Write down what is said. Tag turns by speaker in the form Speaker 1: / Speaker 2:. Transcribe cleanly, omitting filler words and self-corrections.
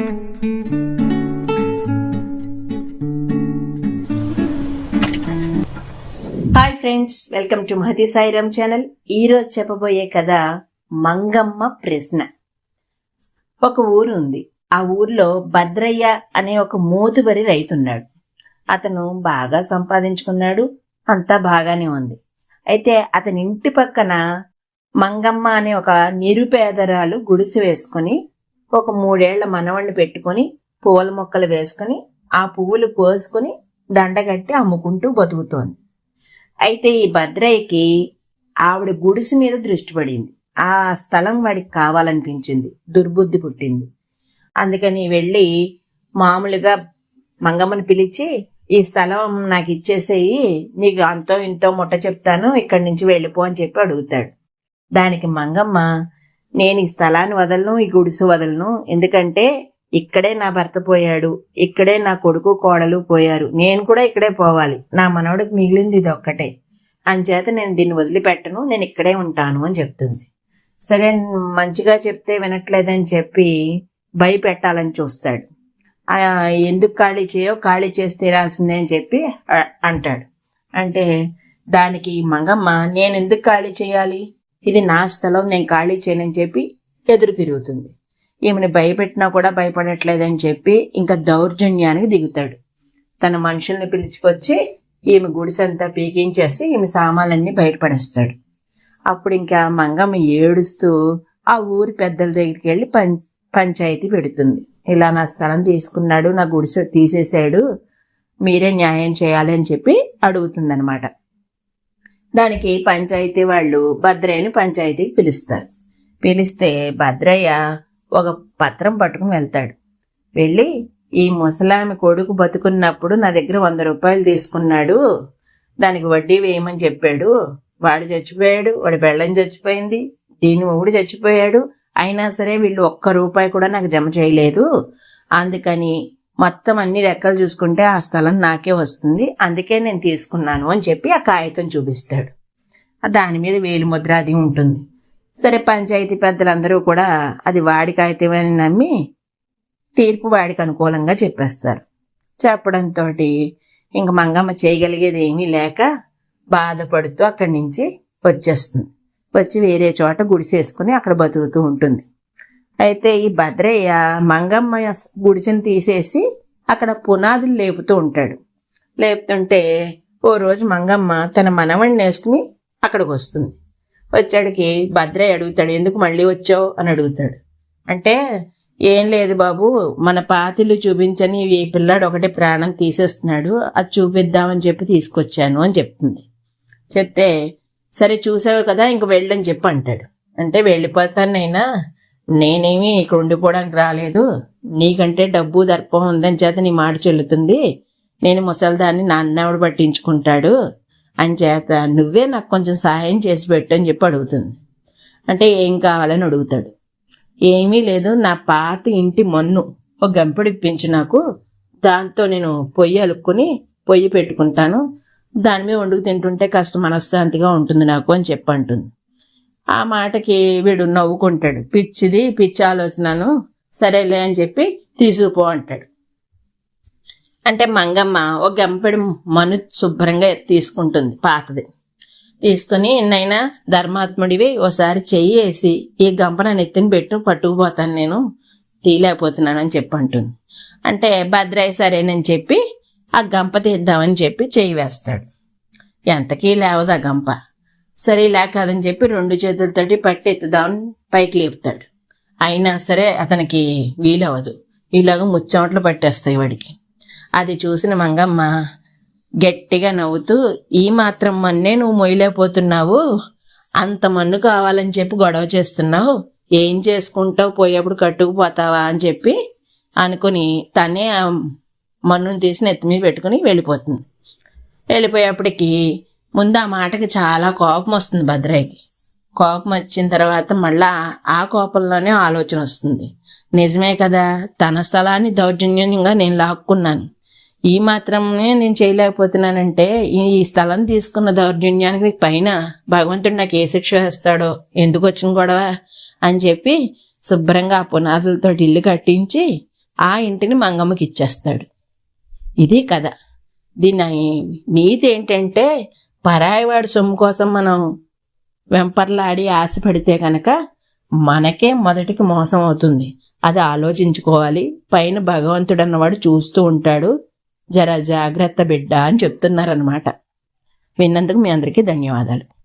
Speaker 1: Hi friends, welcome to Mahathi Sairam channel. ఈరోజు చెప్పబోయే కథ మంగమ్మ ప్రశ్న. ఒక ఊరు ఉంది. ఆ ఊర్లో భద్రయ్య అనే ఒక మోతుబరి రైతున్నాడు. అతను బాగా సంపాదించుకున్నాడు, అంతా బాగానే ఉంది. అయితే అతని ఇంటి పక్కన మంగమ్మ అనే ఒక నిరుపేదరాలు గుడిసె వేసుకుని ఒక 3 ఏళ్ల మనవణ్ణి పెట్టుకుని పూల మొక్కలు వేసుకుని ఆ పువ్వులు కోసుకుని దండగట్టి అమ్ముకుంటూ బతుకుతోంది. అయితే ఈ భద్రయ్యకి ఆవిడ గుడిసె మీద దృష్టి పడింది. ఆ స్థలం వాడికి కావాలనిపించింది, దుర్బుద్ధి పుట్టింది. అందుకని వెళ్ళి మామూలుగా మంగమ్మని పిలిచి, ఈ స్థలం నాకు ఇచ్చేసేయి, నీకు అంతో ఇంతో ముట్ట చెప్తాను, ఇక్కడి నుంచి వెళ్ళిపో అని చెప్పి అడుగుతాడు. దానికి మంగమ్మ, నేను ఈ స్థలాన్ని వదలను, ఈ గుడిసె వదలను, ఎందుకంటే ఇక్కడే నా భర్త పోయాడు, ఇక్కడే నా కొడుకు కోడలు పోయారు, నేను కూడా ఇక్కడే పోవాలి, నా మనవడికి మిగిలింది ఇది ఒక్కటే, అంచేత నేను దీన్ని వదిలిపెట్టను, నేను ఇక్కడే ఉంటాను అని చెప్తుంది. సరే, మంచిగా చెప్తే వినట్లేదని చెప్పి భయపెట్టాలని చూస్తాడు. ఎందుకు ఖాళీ చేయో, ఖాళీ చేసి తీరాల్సిందే అని చెప్పి అంటాడు. అంటే దానికి మంగమ్మ, నేను ఎందుకు ఖాళీ చేయాలి, ఇది నా స్థలం, నేను ఖాళీ చేయనని చెప్పి ఎదురు తిరుగుతుంది. ఈమెను భయపెట్టినా కూడా భయపడట్లేదని చెప్పి ఇంకా దౌర్జన్యానికి దిగుతాడు. తన మనుషుల్ని పిలుచుకొచ్చి ఈమె గుడిసంతా పీకించేసి ఈమె సామాన్లన్నీ బయటపడేస్తాడు. అప్పుడు ఇంకా మంగమ్మ ఏడుస్తూ ఆ ఊరి పెద్దల దగ్గరికి వెళ్ళి పంచాయతీ పెడుతుంది. ఇలా నా స్థలం తీసుకున్నాడు, నా గుడిసె తీసేశాడు, మీరే న్యాయం చేయాలి అని చెప్పి అడుగుతుందనమాట. దానికి పంచాయతీ వాళ్ళు భద్రయ్యని పంచాయతీకి పిలుస్తారు. పిలిస్తే భద్రయ్య ఒక పత్రం పట్టుకుని వెళ్తాడు. వెళ్ళి, ఈ ముసలామి కొడుకు బతుకున్నప్పుడు నా దగ్గర 100 రూపాయలు తీసుకున్నాడు, దానికి వడ్డీ వేయమని చెప్పాడు, వాడు చచ్చిపోయాడు, వాడి బెళ్ళం చచ్చిపోయింది, దీని మొగుడు చచ్చిపోయాడు, అయినా సరే వీళ్ళు 1 రూపాయి కూడా నాకు జమ చేయలేదు, అందుకని మొత్తం అన్ని లెక్కలు చూసుకుంటే ఆ స్థలం నాకే వస్తుంది, అందుకే నేను తీసుకున్నాను అని చెప్పి ఆ కాగితం చూపిస్తాడు. దాని మీద వేలిముద్ర అది ఉంటుంది. సరే, పంచాయతీ పెద్దలందరూ కూడా అది వాడి కాగితమని నమ్మి తీర్పు వాడికి అనుకూలంగా చెప్పేస్తారు. చెప్పడంతో ఇంక మంగమ్మ చేయగలిగేది ఏమీ లేక బాధపడుతూ అక్కడి నుంచి వచ్చేస్తుంది. వచ్చి వేరే చోట గుడిసేసుకుని అక్కడ బతుకుతూ ఉంటుంది. అయితే ఈ భద్రయ్య మంగమ్మ గుడిసెని తీసేసి అక్కడ పునాదులు లేపుతూ ఉంటాడు. లేపుతుంటే ఓ రోజు మంగమ్మ తన మనవణ్ణి వేసుకుని అక్కడికి వస్తుంది. వచ్చాడికి భద్రయ్య అడుగుతాడు, ఎందుకు మళ్ళీ వచ్చావు అని అడుగుతాడు. అంటే, ఏం లేదు బాబు, మన పాతిలు చూపించని ఈ పిల్లాడు ఒకటే ప్రాణం తీసేస్తున్నాడు, అది చూపిద్దామని చెప్పి తీసుకొచ్చాను అని చెప్తుంది. చెప్తే, సరే చూసావు కదా, ఇంక వెళ్ళని చెప్పి అంటాడు. అంటే, వెళ్ళిపోతానైనా నేనేమి ఇక్కడ ఉండిపోవడానికి రాలేదు, నీకంటే డబ్బు దర్పం ఉందని చేత నీ మాట చెల్లుతుంది, నేను ముసలిదాన్ని నా అన్నవాడు పట్టించుకుంటాడు అని చేత నువ్వే నాకు కొంచెం సహాయం చేసి పెట్టు అని చెప్పి అడుగుతుంది. అంటే ఏం కావాలని అడుగుతాడు. ఏమీ లేదు, నా పాత ఇంటి మన్ను ఒక గంపెడు ఇప్పించి నాకు, దాంతో నేను పొయ్యి అలుక్కుని పొయ్యి పెట్టుకుంటాను, దాని మీద వండుకు తింటుంటే కాస్త మనశ్శాంతిగా ఉంటుంది నాకు అని చెప్పి అంటుంది. ఆ మాటకి వీడు నవ్వుకుంటాడు. పిచ్చి ఆలోచనను, సరేలే అని చెప్పి తీసుకుపో అంటాడు. అంటే మంగమ్మ ఒక గంపెడు మను శుభ్రంగా తీసుకుంటుంది, పాతది. తీసుకుని, నైనా ధర్మాత్ముడివి, ఓసారి చెయ్యి వేసి ఈ గంప నా నెత్తిని పెట్టు, పట్టుకుపోతాను, నేను తీయలేకపోతున్నాను అని చెప్పి అంటుంది. అంటే భద్రయ్య సరేనని చెప్పి ఆ గంప తీద్దామని చెప్పి చెయ్యి వేస్తాడు. ఎంతకీ లేవదు ఆ గంప. సరే ఇలా కాదని చెప్పి 2 చేతులతోటి పట్టి ఎత్తుదామని పైకి లేపుతాడు. అయినా సరే అతనికి వీలవదు. ఇలాగ ముచ్చమట్లు పట్టేస్తాయి వాడికి. అది చూసిన మంగమ్మ గట్టిగా నవ్వుతూ, ఈ మాత్రం మన్నే నువ్వు మొయ్యలేకపోతున్నావు, అంత మన్ను కావాలని చెప్పి గొడవ చేస్తున్నావు, ఏం చేసుకుంటావు, పోయేప్పుడు కట్టుకుపోతావా అని చెప్పి అనుకుని తనే ఆ మన్నుని తీసి నెత్తి మీద పెట్టుకుని వెళ్ళిపోతుంది. వెళ్ళిపోయేప్పటికి ముందు ఆ మాటకి చాలా కోపం వస్తుంది భద్రయ్యకి. కోపం వచ్చిన తర్వాత మళ్ళా ఆ కోపంలోనే ఆలోచన వస్తుంది. నిజమే కదా, తన స్థలాన్ని దౌర్జన్యంగా నేను లాక్కున్నాను, ఈ మాత్రమే నేను చేయలేకపోతున్నానంటే ఈ స్థలం తీసుకున్న దౌర్జన్యానికి పైన భగవంతుడు నాకు ఏ శిక్ష వేస్తాడో, ఎందుకు వచ్చిన గొడవ అని చెప్పి శుభ్రంగా ఆ పునాదులతో ఇల్లు కట్టించి ఆ ఇంటిని మంగమ్మకి ఇచ్చేస్తాడు. ఇది కథ. దీని నీతి ఏంటంటే, పరాయివాడి సొమ్ము కోసం మనం వెంపర్లాడి ఆశపడితే కనుక మనకే మొదటికి మోసం అవుతుంది. అది ఆలోచించుకోవాలి. పైన భగవంతుడు అన్నవాడు చూస్తూ ఉంటాడు. జర జాగ్రత్త బిడ్డ అని చెప్తున్నారనమాట. విన్నందుకు మీ అందరికీ ధన్యవాదాలు.